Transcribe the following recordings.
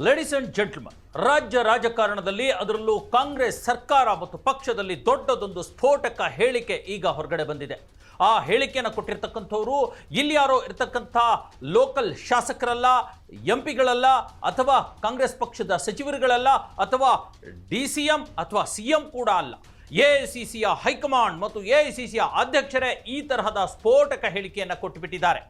Ladies and gentleman, ರಾಜ್ಯ ರಾಜಕಾರಣದಲ್ಲಿ ಅದರಲ್ಲೂ ಕಾಂಗ್ರೆಸ್ ಸರ್ಕಾರ ಮತ್ತು ಪಕ್ಷದಲ್ಲಿ ದೊಡ್ಡದೊಂದು ಸ್ಫೋಟಕ ಹೇಳಿಕೆ ಈಗ ಹೊರಗಡೆ ಬಂದಿದೆ. ಆ ಹೇಳಿಕೆಯನ್ನು ಕೊಟ್ಟಿರ್ತಕ್ಕಂಥವರು ಇಲ್ಲಿ ಯಾರೋ ಇರತಕ್ಕಂಥ ಲೋಕಲ್ ಶಾಸಕರಲ್ಲ, ಎಂಪಿಗಳಲ್ಲ, ಅಥವಾ ಕಾಂಗ್ರೆಸ್ ಪಕ್ಷದ ಸಚಿವರುಗಳಲ್ಲ, ಅಥವಾ DCM ಅಥವಾ CM ಕೂಡ ಅಲ್ಲ. AICCಯ ಹೈಕಮಾಂಡ್ ಮತ್ತು AICCಯ ಅಧ್ಯಕ್ಷರೇ ಈ ತರಹದ ಸ್ಫೋಟಕ ಹೇಳಿಕೆಯನ್ನು ಕೊಟ್ಟುಬಿಟ್ಟಿದ್ದಾರೆ.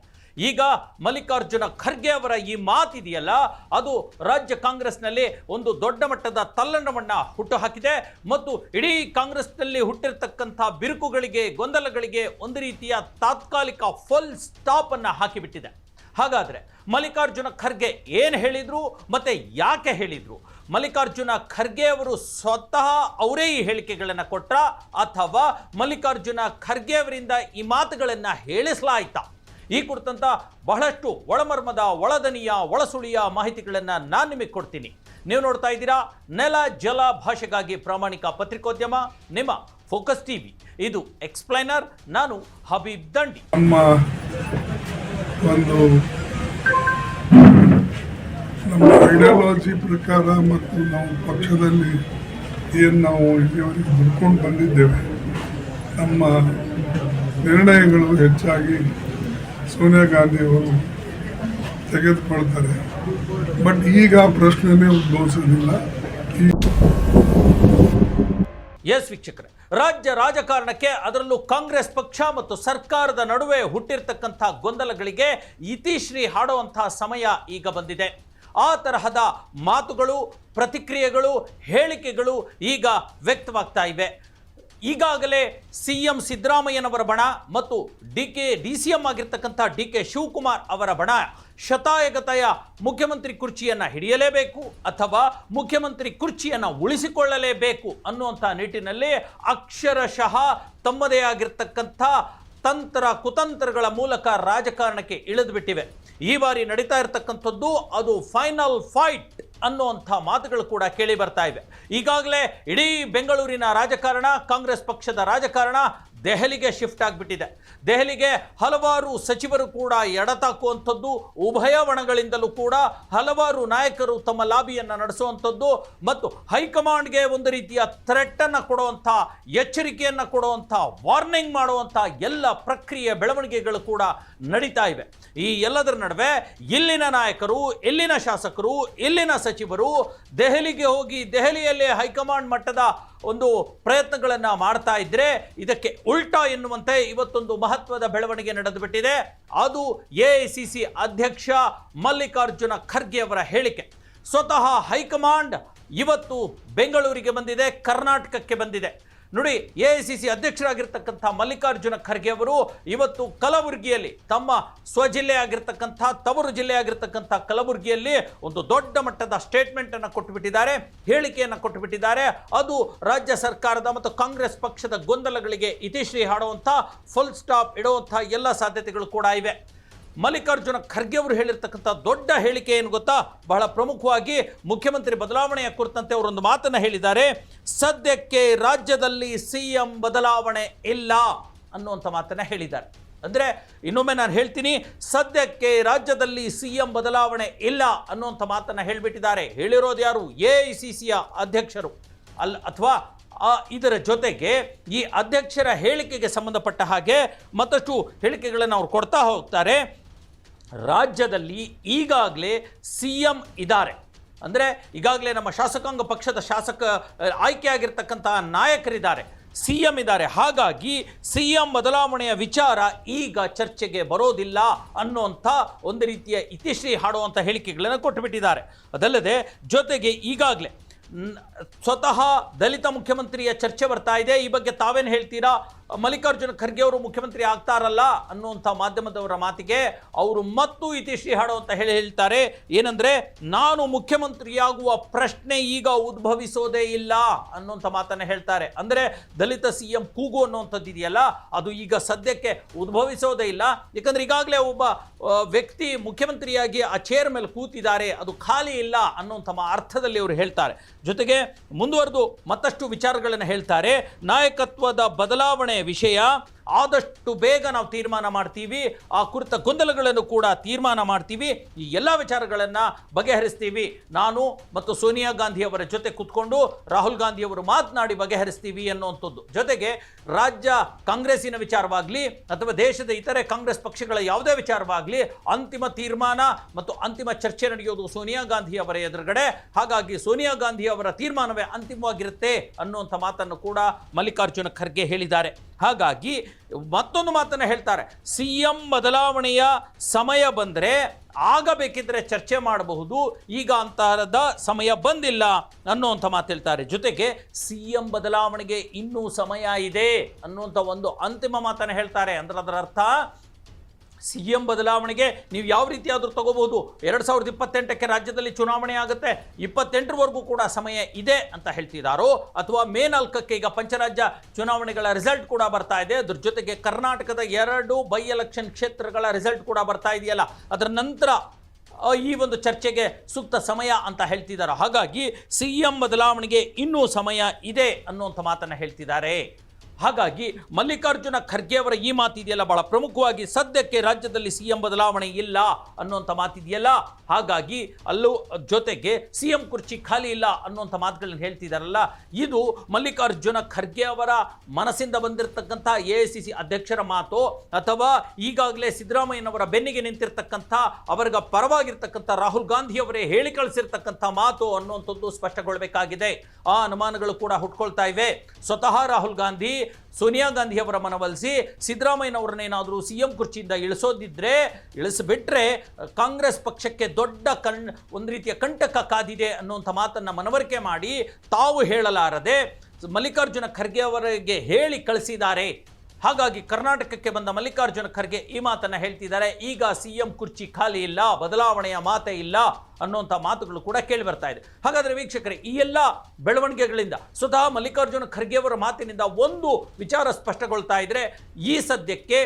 ಈಗ ಮಲ್ಲಿಕಾರ್ಜುನ ಖರ್ಗೆ ಅವರ ಈ ಮಾತಿದೆಯಲ್ಲ, ಅದು ರಾಜ್ಯ ಕಾಂಗ್ರೆಸ್ನಲ್ಲಿ ಒಂದು ದೊಡ್ಡ ಮಟ್ಟದ ತಲ್ಲಣವನ್ನ ಹುಟ್ಟುಹಾಕಿದೆ ಮತ್ತು ಇಡೀ ಕಾಂಗ್ರೆಸ್ನಲ್ಲಿ ಹುಟ್ಟಿರ್ತಕ್ಕಂಥ ಬಿರುಕುಗಳಿಗೆ, ಗೊಂದಲಗಳಿಗೆ ಒಂದು ರೀತಿಯ ತಾತ್ಕಾಲಿಕ ಫುಲ್ ಸ್ಟಾಪ್ ಅನ್ನ ಹಾಕಿಬಿಟ್ಟಿದೆ. ಹಾಗಾದ್ರೆ ಮಲ್ಲಿಕಾರ್ಜುನ ಖರ್ಗೆ ಏನು ಹೇಳಿದ್ರು ಮತ್ತೆ ಯಾಕೆ ಹೇಳಿದ್ರು? ಮಲ್ಲಿಕಾರ್ಜುನ ಖರ್ಗೆ ಅವರು ಸ್ವತಃ ಅವರೇ ಈ ಹೇಳಿಕೆಗಳನ್ನು ಕೊಟ್ರ ಅಥವಾ ಮಲ್ಲಿಕಾರ್ಜುನ ಖರ್ಗೆ ಅವರಿಂದ ಈ ಮಾತುಗಳನ್ನು ಹೇಳಿಸಲಾಯ್ತಾ? ಈ ಕುರಿತಂತ ಬಹಳಷ್ಟು ಒಳಮರ್ಮದ, ಒಳದನಿಯ, ಒಳಸುಳಿಯ ಮಾಹಿತಿಗಳನ್ನು ನಾನು ನಿಮಗೆ ಕೊಡ್ತೀನಿ. ನೀವು ನೋಡ್ತಾ ಇದ್ದೀರಾ ನೆಲ ಜಲ ಭಾಷೆಗಾಗಿ ಪ್ರಾಮಾಣಿಕ ಪತ್ರಿಕೋದ್ಯಮ ನಿಮ್ಮ ಫೋಕಸ್ ಟಿವಿ. ಇದು ಎಕ್ಸ್ಪ್ಲೈನರ್. ನಾನು ಹಬೀಬ್ ದಂಡಿ. ನಮ್ಮ ಐಡಿಯಾಲಜಿ ಪ್ರಕಾರ ಮತ್ತು ನಾವು ಪಕ್ಷದಲ್ಲಿ ಏನು ನಾವು ಇಲ್ಲಿವರೆಗೆ ದುಡ್ಕೊಂಡು ಬಂದಿದ್ದೇವೆ, ನಮ್ಮ ನಿರ್ಣಯಗಳು ಹೆಚ್ಚಾಗಿ ಸೋನಿಯಾ ಗಾಂಧಿಯವರು ತೆಗೆದುಕೊಳ್ತಾರೆ. ಬಟ್ ಈಗ ಪ್ರಶ್ನೆನೇ ಉದ್ಭವಿಸೋದಿಲ್ಲ. ಎಸ್ ವೀಕ್ಷಕರೇ, ರಾಜ್ಯ ರಾಜಕಾರಣಕ್ಕೆ ಅದರಲ್ಲೂ ಕಾಂಗ್ರೆಸ್ ಪಕ್ಷ ಮತ್ತು ಸರ್ಕಾರದ ನಡುವೆ ಹುಟ್ಟಿರ್ತಕ್ಕಂಥ ಗೊಂದಲಗಳಿಗೆ ಇತಿಶ್ರೀ ಹಾಡುವಂತಹ ಸಮಯ ಈಗ ಬಂದಿದೆ. ಆ ತರಹದ ಮಾತುಗಳು, ಪ್ರತಿಕ್ರಿಯೆಗಳು, ಹೇಳಿಕೆಗಳು ಈಗ ವ್ಯಕ್ತವಾಗ್ತಾ ಇವೆ. ಈಗಾಗಲೇ CM ಸಿದ್ದರಾಮಯ್ಯನವರ ಬಣ ಮತ್ತು DCM ಆಗಿರ್ತಕ್ಕಂಥ DK ಶಿವಕುಮಾರ್ ಅವರ ಬಣ ಶತಾಯಗತಾಯ ಮುಖ್ಯಮಂತ್ರಿ ಕುರ್ಚಿಯನ್ನು ಹಿಡಿಯಲೇಬೇಕು ಅಥವಾ ಮುಖ್ಯಮಂತ್ರಿ ಕುರ್ಚಿಯನ್ನು ಉಳಿಸಿಕೊಳ್ಳಲೇಬೇಕು ಅನ್ನುವಂಥ ನಿಟ್ಟಿನಲ್ಲಿ ಅಕ್ಷರಶಃ ತಮ್ಮದೇ ಆಗಿರ್ತಕ್ಕಂಥ ತಂತ್ರ ಕುತಂತ್ರಗಳ ಮೂಲಕ ರಾಜಕಾರಣಕ್ಕೆ ಇಳಿದು ಬಿಟ್ಟಿವೆ. ಈ ಬಾರಿ ನಡೀತಾ ಇರತಕ್ಕಂಥದ್ದು ಅದು ಫೈನಲ್ ಫೈಟ್ ಅನ್ನುವಂಥ ಮಾತುಗಳು ಕೂಡ ಕೇಳಿ ಬರ್ತಾ ಇವೆ. ಈಗಾಗಲೇ ಇಡೀ ಬೆಂಗಳೂರಿನ ರಾಜಕಾರಣ, ಕಾಂಗ್ರೆಸ್ ಪಕ್ಷದ ರಾಜಕಾರಣ ದೆಹಲಿಗೆ ಶಿಫ್ಟ್ ಆಗಿಬಿಟ್ಟಿದೆ. ದೆಹಲಿಗೆ ಹಲವಾರು ಸಚಿವರು ಕೂಡ ಎಡತಾಕುವಂಥದ್ದು, ಉಭಯ ಬಣಗಳಿಂದಲೂ ಕೂಡ ಹಲವಾರು ನಾಯಕರು ತಮ್ಮ ಲಾಬಿಯನ್ನು ನಡೆಸುವಂಥದ್ದು ಮತ್ತು ಹೈಕಮಾಂಡ್ಗೆ ಒಂದು ರೀತಿಯ ಥ್ರೆಟ್ಟನ್ನು ಕೊಡುವಂಥ, ಎಚ್ಚರಿಕೆಯನ್ನು ಕೊಡುವಂಥ, ವಾರ್ನಿಂಗ್ ಮಾಡುವಂಥ ಎಲ್ಲ ಪ್ರಕ್ರಿಯೆ, ಬೆಳವಣಿಗೆಗಳು ಕೂಡ ನಡೀತಾ ಇವೆ. ಈ ಎಲ್ಲದರ ನಡುವೆ ಇಲ್ಲಿನ ನಾಯಕರು, ಇಲ್ಲಿನ ಶಾಸಕರು, ಇಲ್ಲಿನ ಸಚಿವರು ದೆಹಲಿಗೆ ಹೋಗಿ ದೆಹಲಿಯಲ್ಲಿ ಹೈಕಮಾಂಡ್ ಮಟ್ಟದ ಒಂದು ಪ್ರಯತ್ನಗಳನ್ನು ಮಾಡ್ತಾ ಇದ್ರೆ ಇದಕ್ಕೆ ಉಲ್ಟಾ ಎನ್ನುವಂತೆ ಇವತ್ತೊಂದು ಮಹತ್ವದ ಬೆಳವಣಿಗೆ ನಡೆದು ಬಿಟ್ಟಿದೆ. ಅದು AICC ಅಧ್ಯಕ್ಷ ಮಲ್ಲಿಕಾರ್ಜುನ ಖರ್ಗೆ ಅವರ ಹೇಳಿಕೆ. ಸ್ವತಃ ಹೈಕಮಾಂಡ್ ಇವತ್ತು ಬೆಂಗಳೂರಿಗೆ ಬಂದಿದೆ, ಕರ್ನಾಟಕಕ್ಕೆ ಬಂದಿದೆ. ನೋಡಿ, AICC ಅಧ್ಯಕ್ಷರಾಗಿರ್ತಕ್ಕಂಥ ಮಲ್ಲಿಕಾರ್ಜುನ ಖರ್ಗೆ ಅವರು ಇವತ್ತು ಕಲಬುರಗಿಯಲ್ಲಿ, ತಮ್ಮ ಸ್ವಜಿಲ್ಲೆ ಆಗಿರ್ತಕ್ಕಂಥ, ತವರು ಜಿಲ್ಲೆ ಆಗಿರ್ತಕ್ಕಂಥ ಕಲಬುರಗಿಯಲ್ಲಿ ಒಂದು ದೊಡ್ಡ ಮಟ್ಟದ ಸ್ಟೇಟ್ಮೆಂಟ್ ಅನ್ನು ಕೊಟ್ಟುಬಿಟ್ಟಿದ್ದಾರೆ, ಹೇಳಿಕೆಯನ್ನು ಕೊಟ್ಟುಬಿಟ್ಟಿದ್ದಾರೆ. ಅದು ರಾಜ್ಯ ಸರ್ಕಾರದ ಮತ್ತು ಕಾಂಗ್ರೆಸ್ ಪಕ್ಷದ ಗೊಂದಲಗಳಿಗೆ ಇತಿಶ್ರೀ ಹಾಡುವಂಥ, ಫುಲ್ ಸ್ಟಾಪ್ ಇಡುವಂಥ ಎಲ್ಲ ಸಾಧ್ಯತೆಗಳು ಕೂಡ ಇವೆ. ಮಲ್ಲಿಕಾರ್ಜುನ ಖರ್ಗೆ ಅವರು ಹೇಳಿರ್ತಕ್ಕಂಥ ದೊಡ್ಡ ಹೇಳಿಕೆ ಏನು ಗೊತ್ತಾ? ಬಹಳ ಪ್ರಮುಖವಾಗಿ ಮುಖ್ಯಮಂತ್ರಿ ಬದಲಾವಣೆಯ ಕುರಿತಂತೆ ಅವರೊಂದು ಮಾತನ್ನು ಹೇಳಿದ್ದಾರೆ. ಸದ್ಯಕ್ಕೆ ರಾಜ್ಯದಲ್ಲಿ CM ಬದಲಾವಣೆ ಇಲ್ಲ ಅನ್ನುವಂಥ ಮಾತನ್ನು ಹೇಳಿದ್ದಾರೆ. ಅಂದರೆ ಇನ್ನೊಮ್ಮೆ ನಾನು ಹೇಳ್ತೀನಿ, ಸದ್ಯಕ್ಕೆ ರಾಜ್ಯದಲ್ಲಿ CM ಬದಲಾವಣೆ ಇಲ್ಲ ಅನ್ನುವಂಥ ಮಾತನ್ನು ಹೇಳಿಬಿಟ್ಟಿದ್ದಾರೆ. ಹೇಳಿರೋದು ಯಾರು? AICCಯ ಅಧ್ಯಕ್ಷರು ಅಥವಾ ಇದರ ಜೊತೆಗೆ ಈ ಅಧ್ಯಕ್ಷರ ಹೇಳಿಕೆಗೆ ಸಂಬಂಧಪಟ್ಟ ಹಾಗೆ ಮತ್ತಷ್ಟು ಹೇಳಿಕೆಗಳನ್ನು ಅವರು ಕೊಡ್ತಾ ಹೋಗ್ತಾರೆ. ರಾಜ್ಯದಲ್ಲಿ ಈಗಾಗಲೇ CM ಇದ್ದಾರೆ, ಅಂದರೆ ಈಗಾಗಲೇ ನಮ್ಮ ಶಾಸಕಾಂಗ ಪಕ್ಷದ ಆಯ್ಕೆಯಾಗಿರ್ತಕ್ಕಂಥ ನಾಯಕರಿದ್ದಾರೆ, CM ಇದ್ದಾರೆ. ಹಾಗಾಗಿ CM ಬದಲಾವಣೆಯ ವಿಚಾರ ಈಗ ಚರ್ಚೆಗೆ ಬರೋದಿಲ್ಲ ಅನ್ನುವಂಥ ಒಂದು ರೀತಿಯ ಇತಿಶ್ರೀ ಹಾಡುವಂಥ ಹೇಳಿಕೆಗಳನ್ನು ಕೊಟ್ಟುಬಿಟ್ಟಿದ್ದಾರೆ. ಅದಲ್ಲದೆ ಜೊತೆಗೆ ಈಗಾಗಲೇ ಸ್ವತಃ ದಲಿತ ಮುಖ್ಯಮಂತ್ರಿಯ ಚರ್ಚೆ ಬರ್ತಾ ಇದೆ. ಈ ಬಗ್ಗೆ ತಾವೇನು ಹೇಳ್ತೀರಾ? ಮಲ್ಲಿಕಾರ್ಜುನ ಖರ್ಗೆ ಅವರು ಮುಖ್ಯಮಂತ್ರಿ ಆಗ್ತಾರಲ್ಲ ಅನ್ನುವಂಥ ಮಾಧ್ಯಮದವರ ಮಾತಿಗೆ ಅವರು ಮತ್ತು ಇತಿಶ್ರೀ ಹಾಡುವಂತ ಹೇಳ್ತಾರೆ. ಏನಂದ್ರೆ, ನಾನು ಮುಖ್ಯಮಂತ್ರಿಯಾಗುವ ಪ್ರಶ್ನೆ ಈಗ ಉದ್ಭವಿಸೋದೇ ಇಲ್ಲ ಅನ್ನುವಂಥ ಮಾತನ್ನು ಹೇಳ್ತಾರೆ. ಅಂದರೆ ದಲಿತ CM ಕೂಗು ಅನ್ನುವಂಥದ್ದು ಇದೆಯಲ್ಲ, ಅದು ಈಗ ಸದ್ಯಕ್ಕೆ ಉದ್ಭವಿಸೋದೇ ಇಲ್ಲ. ಯಾಕಂದ್ರೆ ಈಗಾಗಲೇ ಒಬ್ಬ ವ್ಯಕ್ತಿ ಮುಖ್ಯಮಂತ್ರಿಯಾಗಿ ಆ ಚೇರ್ ಮೇಲೆ ಕೂತಿದ್ದಾರೆ, ಅದು ಖಾಲಿ ಇಲ್ಲ ಅನ್ನುವಂಥ ಅರ್ಥದಲ್ಲಿ ಅವರು ಹೇಳ್ತಾರೆ. ಜೊತೆಗೆ ಮುಂದುವರೆದು ಮತ್ತಷ್ಟು ವಿಚಾರಗಳನ್ನು ಹೇಳ್ತಾರೆ. ನಾಯಕತ್ವದ ಬದಲಾವಣೆ ವಿಷಯ ಆದಷ್ಟು ಬೇಗ ನಾವು ತೀರ್ಮಾನ ಮಾಡ್ತೀವಿ, ಆ ಕುರಿತ ಗೊಂದಲಗಳನ್ನು ಕೂಡ ತೀರ್ಮಾನ ಮಾಡ್ತೀವಿ, ಈ ಎಲ್ಲ ವಿಚಾರಗಳನ್ನು ಬಗೆಹರಿಸ್ತೀವಿ. ನಾನು ಮತ್ತು ಸೋನಿಯಾ ಗಾಂಧಿ ಅವರ ಜೊತೆ ಕೂತ್ಕೊಂಡು ರಾಹುಲ್ ಗಾಂಧಿ ಅವರು ಮಾತನಾಡಿ ಬಗೆಹರಿಸ್ತೀವಿ ಅನ್ನುವಂಥದ್ದು. ಜೊತೆಗೆ ರಾಜ್ಯ ಕಾಂಗ್ರೆಸ್ಸಿನ ವಿಚಾರವಾಗಲಿ ಅಥವಾ ದೇಶದ ಇತರೆ ಕಾಂಗ್ರೆಸ್ ಪಕ್ಷಗಳ ಯಾವುದೇ ವಿಚಾರವಾಗಲಿ ಅಂತಿಮ ತೀರ್ಮಾನ ಮತ್ತು ಅಂತಿಮ ಚರ್ಚೆ ನಡೆಯೋದು ಸೋನಿಯಾ ಗಾಂಧಿ ಅವರ ಎದುರುಗಡೆ. ಹಾಗಾಗಿ ಸೋನಿಯಾ ಗಾಂಧಿ ಅವರ ತೀರ್ಮಾನವೇ ಅಂತಿಮವಾಗಿರುತ್ತೆ ಅನ್ನುವಂಥ ಮಾತನ್ನು ಕೂಡ ಮಲ್ಲಿಕಾರ್ಜುನ ಖರ್ಗೆ ಹೇಳಿದ್ದಾರೆ. ಹಾಗಾಗಿ ಮತ್ತೊಂದು ಮಾತನ್ನು ಹೇಳ್ತಾರೆ, ಸಿಎಂ ಬದಲಾವಣೆಯ ಸಮಯ ಬಂದರೆ ಆಗ ಬೇಕಿದ್ರೆ ಚರ್ಚೆ ಮಾಡಬಹುದು, ಈಗ ಅಂತಹದ ಸಮಯ ಬಂದಿಲ್ಲ ಅನ್ನುವಂಥ ಮಾತು ಹೇಳ್ತಾರೆ. ಜೊತೆಗೆ ಸಿಎಂ ಬದಲಾವಣೆಗೆ ಇನ್ನೂ ಸಮಯ ಇದೆ ಅನ್ನುವಂಥ ಒಂದು ಅಂತಿಮ ಮಾತನ್ನು ಹೇಳ್ತಾರೆ. ಅಂದ್ರೆ ಅದರ ಅರ್ಥ ಸಿಎಂ ಬದಲಾವಣೆಗೆ ನೀವು ಯಾವ ರೀತಿಯಾದರೂ ತಗೋಬಹುದು. 2028ಕ್ಕೆ ರಾಜ್ಯದಲ್ಲಿ ಚುನಾವಣೆ ಆಗುತ್ತೆ, 28ರವರೆಗೂ ಕೂಡ ಸಮಯ ಇದೆ ಅಂತ ಹೇಳ್ತಿದ್ದಾರೋ, ಅಥವಾ ಮೇ 4ಕ್ಕೆ ಈಗ ಪಂಚರಾಜ್ಯ ಚುನಾವಣೆಗಳ ರಿಸಲ್ಟ್ ಕೂಡ ಬರ್ತಾ ಇದೆ, ಅದ್ರ ಜೊತೆಗೆ ಕರ್ನಾಟಕದ 2 ಬೈ ಎಲೆಕ್ಷನ್ ಕ್ಷೇತ್ರಗಳ ರಿಸಲ್ಟ್ ಕೂಡ ಬರ್ತಾ ಇದೆಯಲ್ಲ, ಅದರ ನಂತರ ಈ ಒಂದು ಚರ್ಚೆಗೆ ಸೂಕ್ತ ಸಮಯ ಅಂತ ಹೇಳ್ತಿದ್ದಾರೆ. ಹಾಗಾಗಿ ಸಿಎಂ ಬದಲಾವಣೆಗೆ ಇನ್ನೂ ಸಮಯ ಇದೆ ಅನ್ನುವಂಥ ಮಾತನ್ನು ಹೇಳ್ತಿದ್ದಾರೆ. ಹಾಗಾಗಿ ಮಲ್ಲಿಕಾರ್ಜುನ ಖರ್ಗೆ ಅವರ ಈ ಮಾತಿದೆಯಲ್ಲ ಬಹಳ ಪ್ರಮುಖವಾಗಿ, ಸದ್ಯಕ್ಕೆ ರಾಜ್ಯದಲ್ಲಿ ಸಿಎಂ ಬದಲಾವಣೆ ಇಲ್ಲ ಅನ್ನುವಂಥ ಮಾತಿದೆಯಲ್ಲ, ಹಾಗಾಗಿ ಅಲ್ಲೂ ಜೊತೆಗೆ ಸಿಎಂ ಕುರ್ಚಿ ಖಾಲಿ ಇಲ್ಲ ಅನ್ನುವಂಥ ಮಾತುಗಳನ್ನು ಹೇಳ್ತಿದ್ದಾರಲ್ಲ, ಇದು ಮಲ್ಲಿಕಾರ್ಜುನ ಖರ್ಗೆ ಅವರ ಮನಸ್ಸಿಂದ ಬಂದಿರತಕ್ಕಂಥ AICC ಅಧ್ಯಕ್ಷರ ಮಾತು, ಅಥವಾ ಈಗಾಗಲೇ ಸಿದ್ದರಾಮಯ್ಯನವರ ಬೆನ್ನಿಗೆ ನಿಂತಿರ್ತಕ್ಕಂಥ ಅವರಿಗೆ ಪರವಾಗಿರ್ತಕ್ಕಂಥ ರಾಹುಲ್ ಗಾಂಧಿ ಅವರೇ ಹೇಳಿ ಕಳಿಸಿರ್ತಕ್ಕಂಥ ಮಾತು ಅನ್ನುವಂಥದ್ದು ಸ್ಪಷ್ಟಗೊಳ್ಳಬೇಕಾಗಿದೆ. ಆ ಅನುಮಾನಗಳು ಕೂಡ ಹುಟ್ಕೊಳ್ತಾ ಇವೆ. ಸ್ವತಃ ರಾಹುಲ್ ಗಾಂಧಿ ಸೋನಿಯಾ ಗಾಂಧಿ ಅವರ ಮನವೊಲಿಸಿ ಸಿದ್ದರಾಮಯ್ಯನವರನ್ನೇನಾದರೂ ಸಿಎಂ ಕುರ್ಚಿಯಿಂದ ಇಳಿಸಿಬಿಟ್ರೆ ಕಾಂಗ್ರೆಸ್ ಪಕ್ಷಕ್ಕೆ ದೊಡ್ಡ ಒಂದು ರೀತಿಯ ಕಂಟಕ ಕಾದಿದೆ ಅನ್ನುವಂಥ ಮಾತನ್ನು ಮನವರಿಕೆ ಮಾಡಿ ತಾವು ಹೇಳಲಾರದೆ ಮಲ್ಲಿಕಾರ್ಜುನ ಖರ್ಗೆ ಅವರಿಗೆ ಹೇಳಿ ಕಳಿಸಿದ್ದಾರೆ. ಹಾಗಾಗಿ ಕರ್ನಾಟಕಕ್ಕೆ ಬಂದ ಮಲ್ಲಿಕಾರ್ಜುನ ಖರ್ಗೆ ಈ ಮಾತನ್ನು ಹೇಳ್ತಿದ್ದಾರೆ, ಈಗ ಸಿಎಂ ಕುರ್ಚಿ ಖಾಲಿ ಇಲ್ಲ, ಬದಲಾವಣೆಯ ಮಾತೇ ಇಲ್ಲ ಅನ್ನುವಂಥ ಮಾತುಗಳು ಕೂಡ ಕೇಳಿ ಬರ್ತಾ ಇದೆ. ಹಾಗಾದರೆ ವೀಕ್ಷಕರೇ, ಈ ಎಲ್ಲ ಬೆಳವಣಿಗೆಗಳಿಂದ ಸ್ವತಃ ಮಲ್ಲಿಕಾರ್ಜುನ ಖರ್ಗೆ ಅವರ ಮಾತಿನಿಂದ ಒಂದು ವಿಚಾರ ಸ್ಪಷ್ಟಗೊಳ್ತಾ ಇದ್ರೆ, ಈ ಸದ್ಯಕ್ಕೆ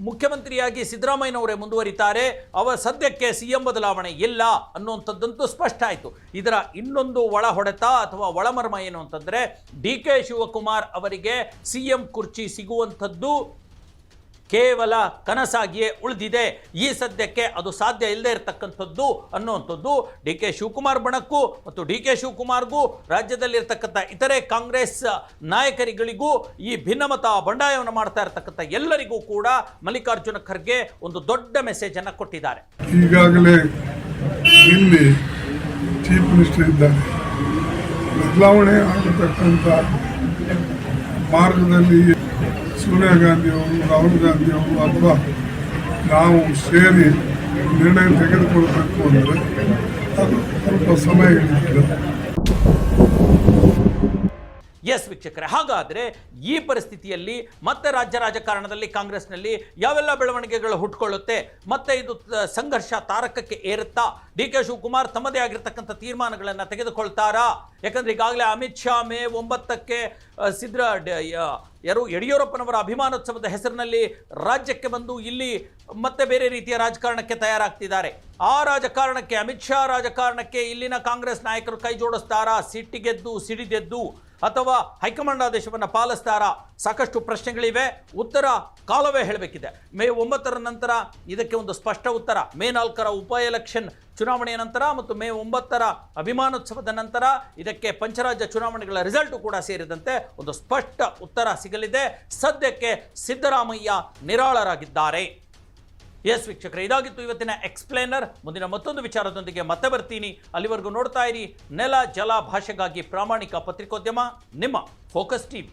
ಮುಖ್ಯಮಂತ್ರಿಯಾಗಿ ಸಿದ್ದರಾಮಯ್ಯನವರೇ ಮುಂದುವರಿತಾರೆ, ಅವರ ಸದ್ಯಕ್ಕೆ ಸಿಎಂ ಬದಲಾವಣೆ ಇಲ್ಲ ಅನ್ನುವಂಥದ್ದಂತೂ ಸ್ಪಷ್ಟ ಆಯಿತು. ಇದರ ಇನ್ನೊಂದು ಒಳ ಹೊಡೆತ ಅಥವಾ ಒಳಮರ್ಮ ಏನು ಅಂತಂದರೆ, DK ಶಿವಕುಮಾರ್ ಅವರಿಗೆ ಸಿಎಂ ಕುರ್ಚಿ ಸಿಗುವಂಥದ್ದು ಕೇವಲ ಕನಸಾಗಿಯೇ ಉಳಿದಿದೆ, ಈ ಸದ್ಯಕ್ಕೆ ಅದು ಸಾಧ್ಯ ಇಲ್ಲದೆ ಇರತಕ್ಕಂಥದ್ದು ಅನ್ನುವಂಥದ್ದು DK ಶಿವಕುಮಾರ್ ಬಣಕ್ಕೂ ಮತ್ತು DK ಶಿವಕುಮಾರ್ಗೂ ರಾಜ್ಯದಲ್ಲಿರ್ತಕ್ಕಂಥ ಇತರೆ ಕಾಂಗ್ರೆಸ್ ನಾಯಕರಿಗಳಿಗೂ ಈ ಭಿನ್ನಮತ ಬಂಡಾಯವನ್ನು ಮಾಡ್ತಾ ಇರತಕ್ಕಂಥ ಎಲ್ಲರಿಗೂ ಕೂಡ ಮಲ್ಲಿಕಾರ್ಜುನ ಖರ್ಗೆ ಒಂದು ದೊಡ್ಡ ಮೆಸೇಜ್ ಅನ್ನು ಕೊಟ್ಟಿದ್ದಾರೆ. ಈಗಾಗಲೇ ಇಲ್ಲಿ ಚೀಫ್ ಮಿನಿಸ್ಟರ್ ಇದ್ದಾರೆ, ಬದಲಾವಣೆ ಆಗತಕ್ಕಂಥ ಮಾರ್ಗದಲ್ಲಿ ಸೋನಿಯಾ ಗಾಂಧಿಯವರು, ರಾಹುಲ್ ಗಾಂಧಿಯವರು ಅಥವಾ ನಾವು ಸೇರಿ ನಿರ್ಣಯ ತೆಗೆದುಕೊಳ್ಬೇಕು ಅಂದರೆ ಅದು ಸ್ವಲ್ಪ ಸಮಯ ಹಿಡಿಯುತ್ತದೆ. ಎಸ್ ವೀಕ್ಷಕರೇ, ಹಾಗಾದರೆ ಈ ಪರಿಸ್ಥಿತಿಯಲ್ಲಿ ಮತ್ತೆ ರಾಜ್ಯ ರಾಜಕಾರಣದಲ್ಲಿ ಕಾಂಗ್ರೆಸ್ನಲ್ಲಿ ಯಾವೆಲ್ಲ ಬೆಳವಣಿಗೆಗಳು ಹುಟ್ಟುಕೊಳ್ಳುತ್ತೆ, ಮತ್ತೆ ಇದು ಸಂಘರ್ಷ ತಾರಕಕ್ಕೆ ಏರುತ್ತಾ, DK ಶಿವಕುಮಾರ್ ತಮ್ಮದೇ ಆಗಿರ್ತಕ್ಕಂಥ ತೀರ್ಮಾನಗಳನ್ನು ತೆಗೆದುಕೊಳ್ತಾರಾ? ಯಾಕಂದರೆ ಈಗಾಗಲೇ ಅಮಿತ್ ಶಾ ಮೇ 9ಕ್ಕೆ ಯಡಿಯೂರಪ್ಪನವರ ಅಭಿಮಾನೋತ್ಸವದ ಹೆಸರಿನಲ್ಲಿ ರಾಜ್ಯಕ್ಕೆ ಬಂದು ಇಲ್ಲಿ ಮತ್ತೆ ಬೇರೆ ರೀತಿಯ ರಾಜಕಾರಣಕ್ಕೆ ತಯಾರಾಗ್ತಿದ್ದಾರೆ. ಆ ರಾಜಕಾರಣಕ್ಕೆ, ಅಮಿತ್ ಶಾ ರಾಜಕಾರಣಕ್ಕೆ ಇಲ್ಲಿನ ಕಾಂಗ್ರೆಸ್ ನಾಯಕರು ಕೈ ಜೋಡಿಸ್ತಾರಾ? ಸಿಟ್ಟಿಗೆದ್ದು ಸಿಡಿದೆದ್ದು ಅಥವಾ ಹೈಕಮಾಂಡ್ ಆದೇಶವನ್ನು ಪಾಲಿಸ್ತಾರಾ? ಸಾಕಷ್ಟು ಪ್ರಶ್ನೆಗಳಿವೆ. ಉತ್ತರ ಕಾಲವೇ ಹೇಳಬೇಕಿದೆ. ಮೇ 9ರ ನಂತರ ಇದಕ್ಕೆ ಒಂದು ಸ್ಪಷ್ಟ ಉತ್ತರ. ಮೇ 4ರ ಉಪ ಎಲೆಕ್ಷನ್ ಚುನಾವಣೆಯ ನಂತರ ಮತ್ತು ಮೇ 9ರ ಅಭಿಮಾನೋತ್ಸವದ ನಂತರ ಇದಕ್ಕೆ ಪಂಚರಾಜ್ಯ ಚುನಾವಣೆಗಳ ರಿಸಲ್ಟು ಕೂಡ ಸೇರಿದಂತೆ ಒಂದು ಸ್ಪಷ್ಟ ಉತ್ತರ ಸಿಗಲಿದೆ. ಸದ್ಯಕ್ಕೆ ಸಿದ್ದರಾಮಯ್ಯ ನಿರಾಳರಾಗಿದ್ದಾರೆ. ಎಸ್ ವೀಕ್ಷಕರೇ, ಇದಾಗಿತ್ತು ಇವತ್ತಿನ ಎಕ್ಸ್ಪ್ಲೇನರ್. ಮುಂದಿನ ಮತ್ತೊಂದು ವಿಚಾರದೊಂದಿಗೆ ಮತ್ತೆ ಬರ್ತೀನಿ. ಅಲ್ಲಿವರೆಗೂ ನೋಡ್ತಾ ಇರಿ ನೆಲ ಜಲ ಭಾಷೆಗಾಗಿ ಪ್ರಾಮಾಣಿಕ ಪತ್ರಿಕೋದ್ಯಮ, ನಿಮ್ಮ ಫೋಕಸ್ ಟಿವಿ.